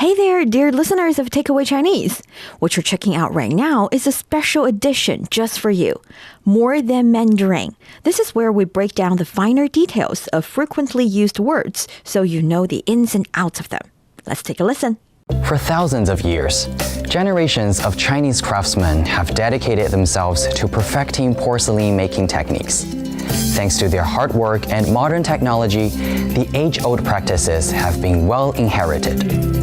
Hey there, dear listeners of Takeaway Chinese. What you're checking out right now is a special edition just for you. More Than Mandarin. This is where we break down the finer details of frequently used words so you know the ins and outs of them. Let's take a listen. For thousands of years, generations of Chinese craftsmen have dedicated themselves to perfecting porcelain-making techniques. Thanks to their hard work and modern technology, the age-old practices have been well inherited.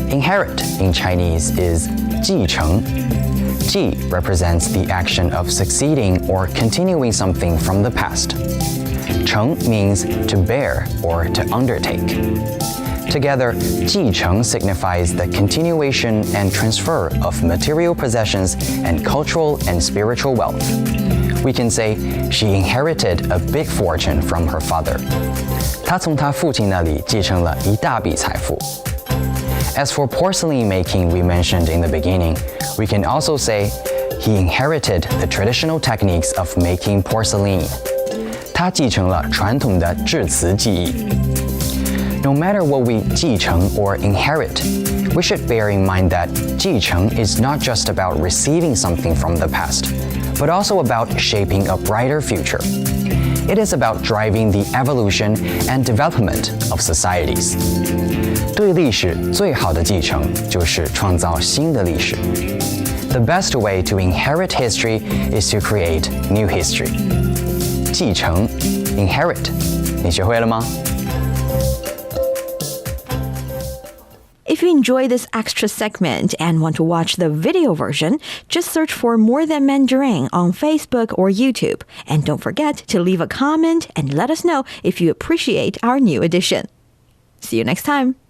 Inherit in Chinese is 继承. 继 represents the action of succeeding or continuing something from the past. 承 means to bear or to undertake. Together, 继承 signifies the continuation and transfer of material possessions and cultural and spiritual wealth. We can say she inherited a big fortune from her father. 她从她父亲那里继承了一大笔财富。As for porcelain making we mentioned in the beginning, we can also say he inherited the traditional techniques of making porcelain. 他继承了传统的制瓷技艺。No matter what we 继承 or inherit, we should bear in mind that 继承 is not just about receiving something from the past, but also about shaping a brighter future. It is about driving the evolution and development of societies. 对历史最好的继承就是创造新的历史。The best way to inherit history is to create new history. 继承 inherit 你学会了吗？ If you enjoy this extra segment and want to watch the video version, just search for More Than Mandarin on Facebook or YouTube. And don't forget to leave a comment and let us know if you appreciate our new edition. See you next time.